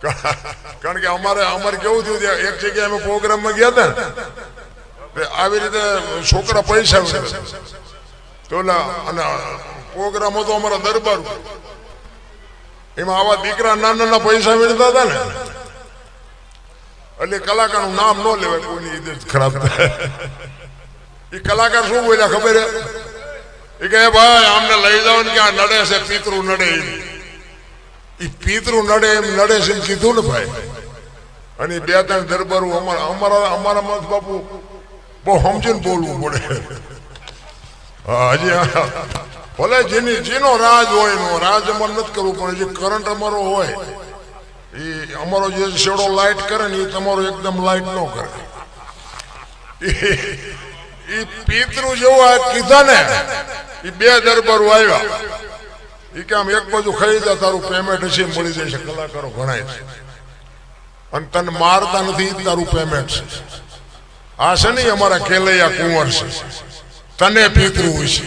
કારણ કે અમારે કેવું થયું એક જગ્યાએ અમે પ્રોગ્રામમાં ગયા હતા ને આવી રીતે છોકરા પૈસા તો અને પ્રોગ્રામ હતો અમારા દરબાર એમાં આવા દીકરા નાના નાના પૈસા મેળવતા હતા ને એટલે કલાકારનું નામ ન લેવાય કોઈની ઇજ્જત ખરાબ થાય એ કલાકાર શું બોલ્યા ખબર એ કે ભાઈ આમને લઈ જાવ ને કે આ નડે છે પિતૃ નડે એ પિતૃ નડે એમ નડે છે એમ કીધું ને ભાઈ અને બે ત્રણ દરબારો અમારા મત બાપુ બહુ સમજીને બોલવું પડે હજી ભલે જેનો રાજ હોય એનો રાજ અમારે નથી કરવું પણ જે કરંટ અમારો હોય એ અમારો જે શેડો લાઇટ કરે ને એ તમારો એકદમ લાઇટ ન કરે એ પિતૃ જેવું કીધા ને એ બે દરબારો આવ્યા એ કે આમ એક બાજુ ખાઈ જા તારું પેમેન્ટ હશે મળી જશે કલાકારો ગણાય છે અને તને મારતા નથી તારું પેમેન્ટ છે આ છે ને અમારા કેલૈયા કુંવર છે તને પિતૃ હોય છે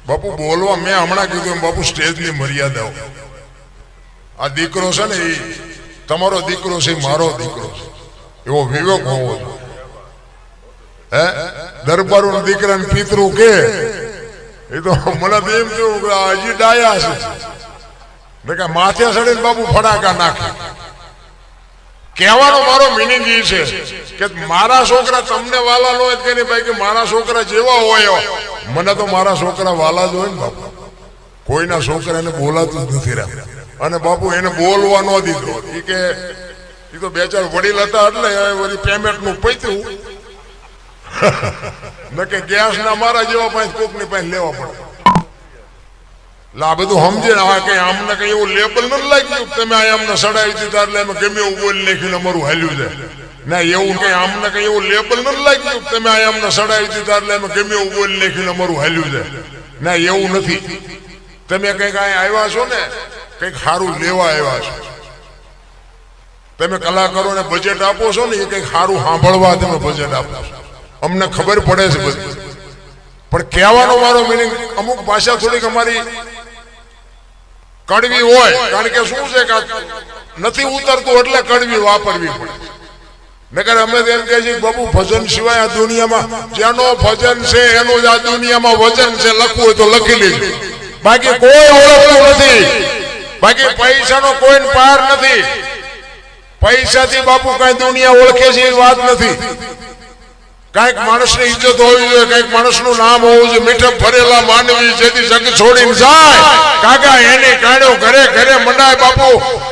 બાપુ બોલવા મેં હમણાં કીધું એમ બાપુ સ્ટેજની મર્યાદાઓ આ દીકરો છે ને એ તમારો દીકરો છે મારો દીકરો છે એવો વિવેક હોવો જોઈએ હે દરબારો દીકરાને પિતૃ કે એ તો મને તો એમ થયું કે હજી ડાયા છે મેં કે માથે ચડીને બાપુ ફડાકા નાખે કહેવાનો મારો મિનિંગ એ છે કે મારા છોકરા તમને વાલા ન હોય કે નહીં ભાઈ કે મારા છોકરા જેવા હોય મને તો મારા છોકરા વાલા જ હોય ને બાપુ કોઈના છોકરાને બોલાતું જ નથી રહ્યા અને બાપુ એને બોલવા ન દીધો એ કે એ તો બે ચાર વડીલ હતા એટલે વળી પેમેન્ટ નું પૈતું ન કે ગેસ ના મારા જેવા પાસે કોક ની પાસે લેવા પડે આ બધું સમજે ને હવે કઈ આમને કઈ એવું લેબલ નથી લાગ્યું તમે આ અમને સડાવી દીધા એટલે અમે ગમે એવું બોલી નાખ્યું અમારું હાલ્યું જાય ના એવું કઈ આમને કઈ એવું લેબલ નથી લાગ્યું તમે આ અમને સડાવી દીધા એટલે અમે ગમે એવું બોલી નાખ્યું અમારું હાલ્યું જાય ના એવું નથી તમે કઈક અહીંયા આવ્યા છો ને કઈક સારું લેવા આવ્યા છો તમે કલાકારોને બજેટ આપો છો ને એ કઈક સારું સાંભળવા તમે બજેટ આપો છો અમને ખબર પડે છે બધી પણ કહેવાનો મારો મિનિંગ અમુક ભાષા થોડીક અમારી કડવી હોય કારણ કે શું છે કે નથી ઉતરતું એટલે કડવી વાપરવી પડે નકર અમે એમ કહે છે બાબુ ભજન સિવાય આ દુનિયામાં જેનો ભજન છે એનું જ આ દુનિયામાં વજન છે લખવું હોય તો લખી લેજો બાકી કોઈ ઓળખતું નથી બાકી પૈસાનો કોઈ પાર નથી પૈસાથી બાપુ કઈ દુનિયા ઓળખે છે એ વાત નથી કઈક માણસની ઇજ્જત હોવી જોઈએ કઈક માણસનું નામ હોવું જોઈએ મીઠપ ભરેલા માનવી જેથી જગ છોડીને જાય કાકા એની કાણ્યો ઘરે ઘરે મંડાય બાપુ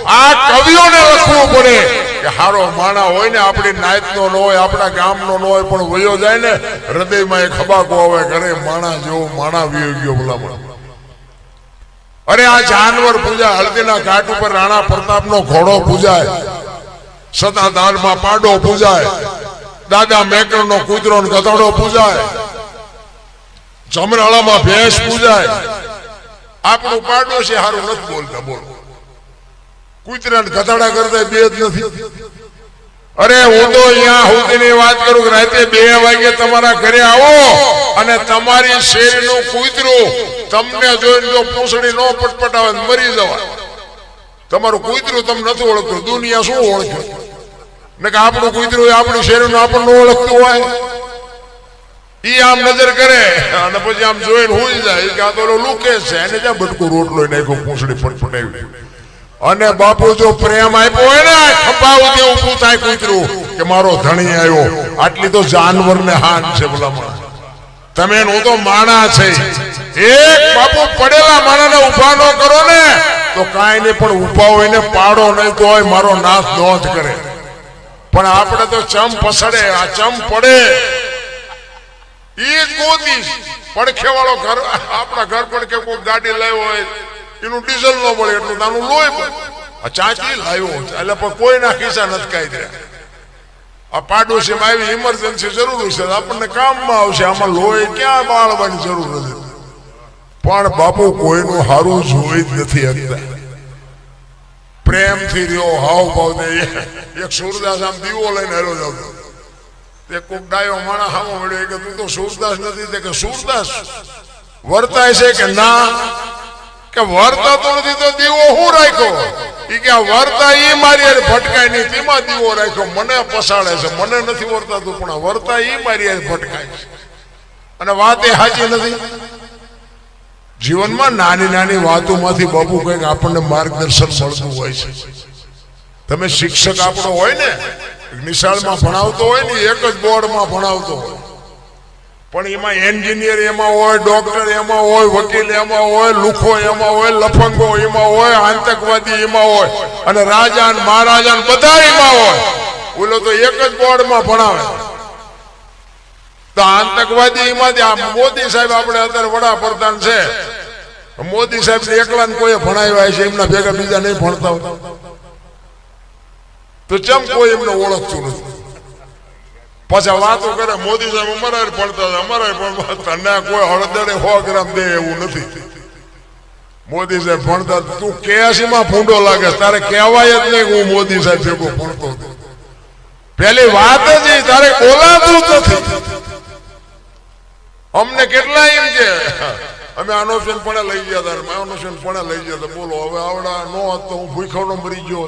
આ કવિઓને લખવું પડે કે હારો માણા હોય ને આપણી નાયતનો ન હોય આપણા ગામનો ન હોય પણ વયો જાય ને હૃદયમાં એક ખબાકો આવે ઘરે માણા જેવો માણા વયો ગયો ભલામણ અરે આ જાનવર પૂજા હળદીના ઘાટ ઉપર રાણા પ્રતાપનો ઘોડો પૂજાય સતાધારમાં પાડો પૂજાય દાદા મેકરનો કૂતરો ને ગધેડો પૂજાય જમરાળામાં ભેંસ પૂજાય આપણું પાડોશી હારું નથી બોલતા બોલો કૂતરા ને ગધેડા કરતા બે જ નથી અરે હું તો અહીંયા સુધીની વાત કરું કે રાતે 2 વાગે તમારા ઘરે આવો અને તમારી શેરીનું કૂતરું તમને જોઈને જો પૂંછડી ન પટપટાવે મરી જવાય તમારું કૂતરું તમને નથી ઓળખતું દુનિયા શું ઓળખે ને કે આપણું કૂતરું આપણી શેરીનું આપણને ઓળખતું હોય ઈ આમ નજર કરે અને પછી આમ જોઈને હોઈ જાય કે આ તો લુકે છે એને જ્યાં બટકું રોટલો નાખ્યો પૂંછડી પટપટાવી અને બાપુ જો પ્રેમ આપ્યો હોય ને ખંભા ઉધી ઊભું થાય કૂતરું કે મારો ધણી આવ્યો આટલી તો જાનવરને હાન છે ભલામણ તમે હું તો માણા છે એક બાપુ પડેલા માણાને ઉભા ન કરો ને તો કાંઈ નહીં પણ ઉભા હોય ને પાડો નહીં તો હોય મારો નાશ ન જ કરે પણ આપણે તો ચમ પસડે આ ચમ પડે ઈ જ ગોતીશ પડખે વાળો ઘર આપણા ઘર પડખે કોઈ ગાડી લાવ્યો હોય એનું ડીઝલ ન મળે એટલું નાનું લોહી આ ચાંચી લાવ્યો એટલે પણ કોઈના ખિસ્સા નથી કાઢી રહ્યા આ પાડોશીમાં આવી ઇમરજન્સી જરૂર છે આપણને કામમાં આવશે આમાં લોહી ક્યાં બાળવાની જરૂર નથી પણ બાપુ કોઈનું હારું જોઈ જ નથી શકતા પ્રેમથી રહ્યો હાવ ભાવ દે એક સુરદાસ આમ દીવો લઈને હેરો જાવ તે કોક ડાયો માણા હામો મળ્યો કે તું તો સુરદાસ નથી તે કે સુરદાસ વર્તાય છે કે ના કે વર્તાતો નથી તો દીવો હું રાખ્યો? ઈ કે વર્તા ઈ મારી હારે ભટકાય નહીં, તેમાં દીવો રાખ્યો. મને પસાડે છે, મને નથી વર્તાતું, પણ વર્તા ઈ મારી હારે ભટકાય છે. અને વાત એ સાચી નથી. જીવનમાં નાની નાની વાતોમાંથી બાપુ કંઈક આપણને માર્ગદર્શન મળતું હોય છે. તમે શિક્ષક આપણો હોય ને, નિશાળમાં ભણાવતો હોય ને, એક જ બોર્ડમાં ભણાવતો હોય, પણ એમાં એન્જિનિયર એમાં હોય, ડોક્ટર એમાં હોય, વકીલ એમાં હોય, લુખો એમાં હોય, લફંગો એમાં હોય, આતંકવાદી એમાં હોય, અને રાજા ને મહારાજા બધા એમાં હોય. ઓલો તો એક જ બોર્ડમાં ભણાવે. તો આતંકવાદી એમાંથી આ મોદી સાહેબ આપણે અત્યારે વડાપ્રધાન છે, મોદી સાહેબ એકલા ને કોઈ ભણાવ્યા છે, એમના ભેગા બીજા નહીં ભણતા હોય તો ચમ કોઈ એમને ઓળખતું નથી. પાછા વાતો કરે મોદી સાહેબ અમારા ભણતા હતા, અમારા ભણતા. તને કોઈ હળદરે 100 ગ્રામ દે એવું નથી. મોદી સાહેબ ભણતા, તું 81 માં ભૂંડો લાગે, તારે કહેવાય જ નહીં હું મોદી સાહેબ ભેગો ભણતો હતો. પેલી વાત જ તારે બોલાતું જ નથી. અમને કેટલા એમ કે અમે આનોશન પણ લઈ ગયા હતા, આનોશન પણ લઈ ગયા હતા. બોલો હવે આવડા નો હોત તો હું ભૂખ્યો નો મરી ગયો.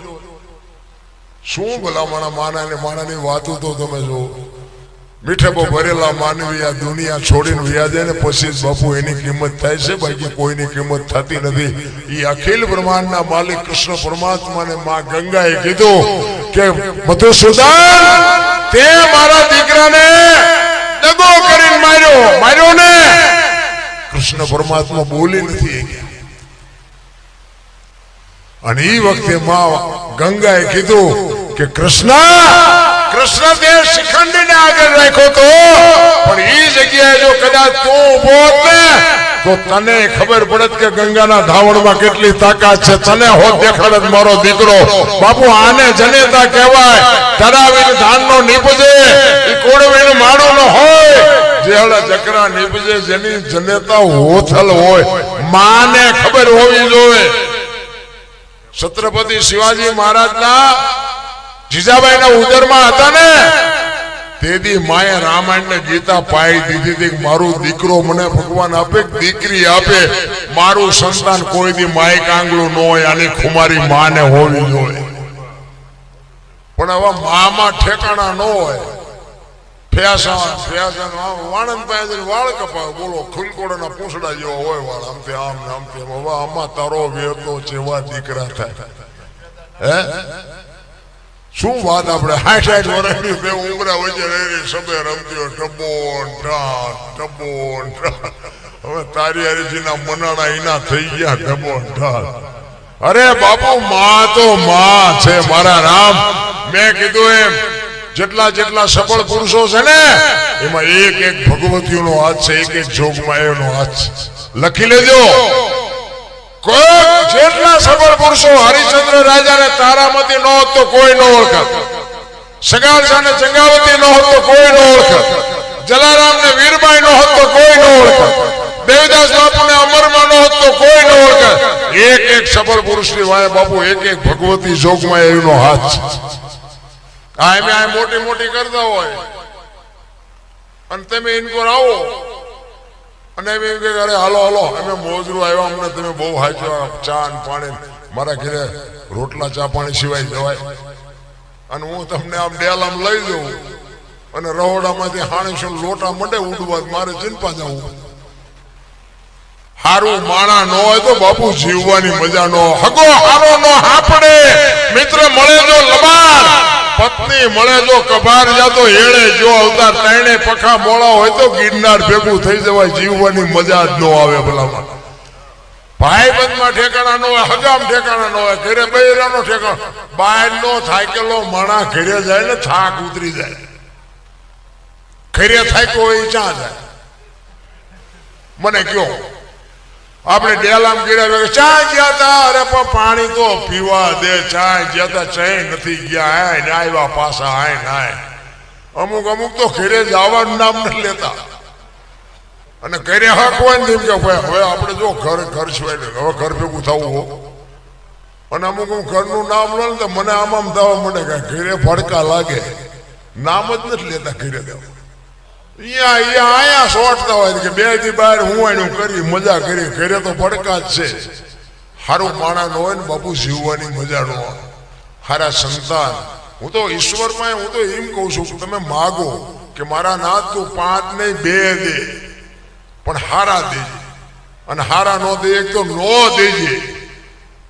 શું ભલા માણાની વાતો તો તમે જો. મીઠેપો ભરેલા માનવી આ દુનિયા છોડીને વ્યા જાય ને પછી જ બાપુ એની કિંમત થાય છે, બાકી કોઈની કિંમત થતી નથી. એ અખિલ બ્રહ્માંડના માલિક કૃષ્ણ પરમાત્માને માં ગંગાએ કીધું કે મધુસૂદન, તે મારા દીકરાને દગો કરીને માર્યો ને. કૃષ્ણ પરમાત્મા બોલી નથી ગયા. અને એ વખતે માં ગંગાએ કીધું કે કૃષ્ણ તે શિખંડીને આગળ રાખ્યો તો, પણ એ જગ્યાએ જો કદાચ તું ઉભો હોત ને તો તને ખબર પડત કે ગંગાના ધાવણમાં કેટલી તાકાત છે. તને હોત દેખાડત મારો દીકરો. બાપુ આને જનેતા કહેવાય. તરાવીને ધાનનો નીપજે એ કોડવીને માળો ન હોય, જેહડા જકરા નીપજે જેની જનેતા હોથલ હોય. માને ખબર હોવી જોઈએ. છત્રપતિ શિવાજી મહારાજના જીજાબાઈ ના ઉદરમાં હતા ને, તેથી માએ રામાયણ ને ગીતા પાઈ દીધી હતી. મારું દીકરો મને ભગવાન આપે, દીકરી આપે, મારું સંતાન કોઈ દી માય કાંગળું ન હોય. આની ખુમારી માને હોવી જોઈએ. પણ હવે મામાં ઠેકાણા ન હોય. વાણંદ પાસે વાળ કપાવે, બોલો ખુલકોડાના પૂંછડા જેવા હોય વાળ, આમથી આમ ને આમથી આમ. હવે આમાં તારો વેતો જેવા દીકરા થાય. હે શું વાત? આપણે 60 વર્ષની બે ઉમરા વચ્ચે રહી સબે રમતી હોય, ટબો હવે તારી હરીજીના મનાણા એના થઈ ગયા ટબો ઢાલ. અરે બાપુ માં તો માં છે મારા રામ. મેં કીધું એમ જેટલા સફળ પુરુષો છે ને એમાં એક ભગવતીઓનો હાથ છે, એક જોગમાયાનો હાથ છે. લખી લેજો. જેટલા સફળ પુરુષો, હરિશ્ચંદ્ર રાજાને તારામતી ન હોત તો કોઈ ન ઓળખત, સગાળસાને ચંગાવતી ન હોત તો કોઈ ન ઓળખત, જલારામને વીરબાઈ ન હોત તો કોઈ ન ઓળખત, દેવદાસ બાપુને અમરમાં ન હોત તો કોઈ ન ઓળખત. એક સફળ પુરુષની વાય બાપુ એક ભગવતી જોગમાયાનો હાથ છે. આ મોટી મોટી કરતા હોય અને તમે ઇનકોર આવો અને એમ કે અરે હાલો અમે મોજરું આવ્યા, અમને તમે બહુ હાચ્યા, ચા ને પાણી. મારા ઘરે રોટલા ચા પાણી સિવાય જવાય. અને હું તમને આમ ડેલામ લઈ જઉં અને રહોડામાંથી હાણીશું લોટા મંડે ઉડવા, મારે ચિંતા જવું. હારું માણા ન હોય તો બાપુ જીવવાની મજા ન હગો હારો ન હાપડે. મિત્ર મળે જો લબાર, પત્ની મળે જો કભાર, જાતો હેળે જો અવતાર. ત્રણે પખા મોળા હોય તો ગિરનાર ભેગું થઈ જવાય. જીવવાની મજા જ ન આવે ભલામાં. ભાઈબંધમાં ઠેકાણા ન હોય, હગામ ઠેકાણા ન હોય, ઘરે બૈરાનો ઠેકાણો. બહાર નો થાકેલો માણા ઘરે જાય ને થાક ઉતરી જાય. ઘરે થાક્યો હોય ચા જાય. મને કયો આપણે ડેલામ ગીરા ચા ગયા તા, અરે પણ પાણી તો પીવા દે. ચા ગયા તા, ચા નથી ગયા. હાય આવ્યા પાછા, હાય નાય. અમુક તો ઘરે જવાનું નામ નથી લેતા. અને ઘરે હક હોય ને કે ભાઈ હવે આપણે જો ઘર સિવાય હવે ઘર ભેગું થવું હો. અને અમુક ઘરનું નામ લે ને તો મને આમ થવા મને ઘરે ભડકા લાગે. નામ જ નથી લેતા ઘરે દેવા. અહીંયા સોટતા હોય કે બે થી બહાર હું એનું કરી મજા કરી. ઘરે તો ભડકા જ છે. હારું માણા ન હોય ને બાપુ જીવવાની મજા ન હોય. હારા સંતાન હું તો ઈશ્વરમાં હું તો એમ કહું છું કે તમે માગો કે મારા નાથ તું 5 નહીં 2 દે, પણ હારા દેજે. અને હારા નો દે એક તો નો દેજે.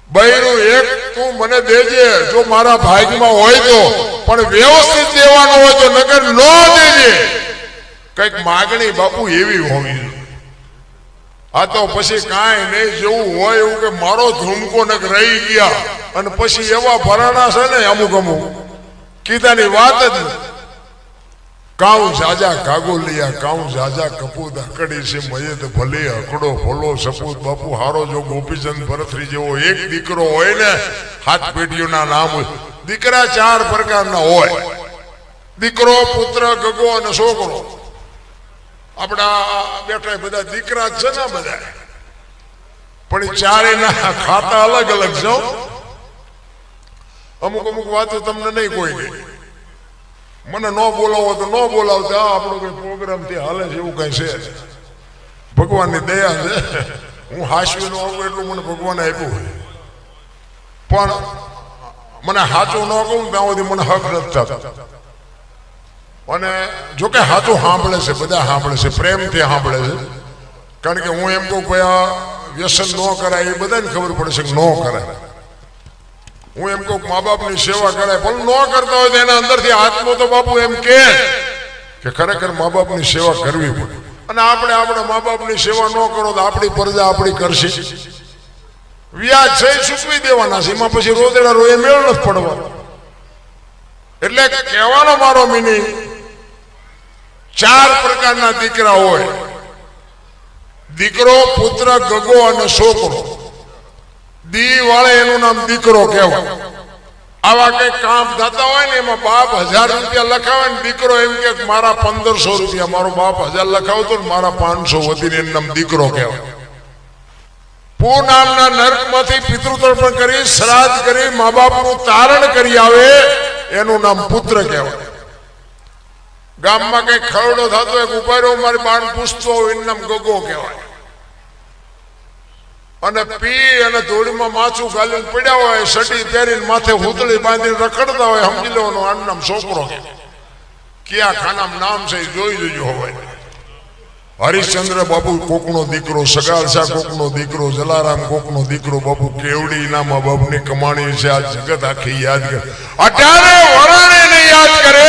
બૈરું એક તું મને દેજે જો મારા ભાગ્યમાં હોય તો, પણ વ્યવસ્થિત દેવાનો હોય તો, નગર નો દેજે. કઈક માગણી બાપુ એવી હોવી જોઈએ. આ તો પછી કાંઈ નહીં, જેવું હોય એવું કે મારો ધૂમકો નક રહી ગયા અને પછી એવા ભરાણા છે ને અમુક કીધાની વાત જ નથી. કાઉ જાજા કાગોલિયા કાઉ જાજા કપૂત હકડી છે મયે તો ભલે હકડો ભલો સપૂત. બાપુ હારો જો ગોપીચંદ ભરતરી જેવો એક દીકરો હોય ને, 7 પેઢીઓના નામ હોય. દીકરા 4 પ્રકારના હોય, દીકરો, પુત્ર, ગગો અને છોકરો. આપણા બેઠા બધા દીકરા છે ને બધા, પણ 4 ખાતા અલગ અલગ છે. અમુક વાતો તમને નહીં કોઈ નહીં. મને ન બોલાવો તો ન બોલાવતા, આપણો કઈ પ્રોગ્રામ થી હાલે છે એવું કઈ છે. ભગવાનની દયા છે. હું હાસ્યું ન આવું એટલું મને ભગવાને આપ્યું હોય, પણ મને સાચું ન કહું ત્યાં સુધી મને હક નથી થતો. અને જોકે સાચું સાંભળે છે, બધા સાંભળે છે, પ્રેમથી સાંભળે છે. કારણ કે હું એમ કહું કે આ વ્યસન ન કરાય એ બધાને ખબર પડે છે કે ન કરાય. હું એમ કહું મા બાપની સેવા કરાય, પણ ન કરતા હોય તો એના અંદરથી આત્મો તો બાપુ એમ કે ખરેખર મા બાપની સેવા કરવી પડે. અને આપણે આપણા મા બાપની સેવા ન કરો તો આપણી પ્રજા આપણી કરશે. વ્યાજ છે ચૂકવી દેવાના છે, એમાં પછી રોદેડા રોએ મેળ નથી પડવાનો. એટલે કહેવાનો મારો મિનિંગ, 4 પ્રકારના દીકરા હોય, દીકરો, પુત્ર, ગગો અને છોકરો. દી વાળે એનું નામ દીકરો કહેવાય. આવા કઈ કામ થતા હોય ને એમાં બાપ 1000 રૂપિયા લખાવે ને દીકરો એમ કે મારા 1500 રૂપિયા, મારો બાપ 1000 લખાવતો ને મારા 500 વધીને એનું નામ દીકરો કહેવાય. પૂ નામના નર્કમાંથી પિતૃતર્પણ કરી, શ્રાદ્ધ કરી, મા બાપનું તારણ કરી આવે એનું નામ પુત્ર કહેવાય. ગામમાં કઈ ખરડો થતો એક ઉભા રહ્યો મારી બાણ પૂછતો હોય એનું નામ ગગો કહેવાય. અને પી અને ધૂળમાં માછું ગાલીને પડ્યા હોય, સટી પહેરીને માથે હુતળી બાંધીને રખડતા હોય, સમજી લેવાનું આનું નામ છોકરો કહેવાય. કયા ખાનામાં નામ છે જોઈ જોજો હોય. હરિશ્ચંદ્ર બાપુ કોકનો દીકરો, સગાલ શાહ કોકનો દીકરો, જલારામ કોકનો દીકરો. બાપુ કેવડી ના મા બાપની કમાણી છે આ જગત આખી યાદ કરે. 18 વરાણે ને યાદ કરે.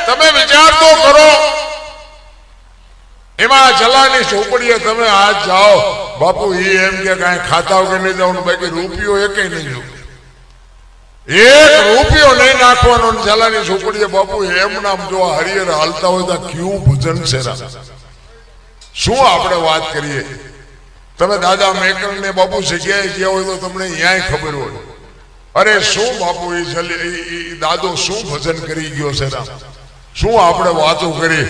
તમે વિચાર તો કરો. એમાં જલાની ઝોપડીએ તમે આજ જાઓ બાપુ, એ એમ કે કાંઈ ખાતા કે નહીં જવાનું, બાકી રૂપિયો એકે નહીં જો, 1 રૂપિયો નહીં નાખવાનો. જલાની ઝોપડીએ બાપુ એમ નામ જો હરિયર હાલતા હોય તો કેવું ભજન છે. શું આપણે વાત કરીએ. તમે દાદા મેકલ ને બાપુ જગ્યાએ ગયા હોય તો તમને ન્યાય ખબર હોય. અરે શું બાપુ એ દાદો શું ભજન કરી ગયો છે, શું આપણે વાતો કરી.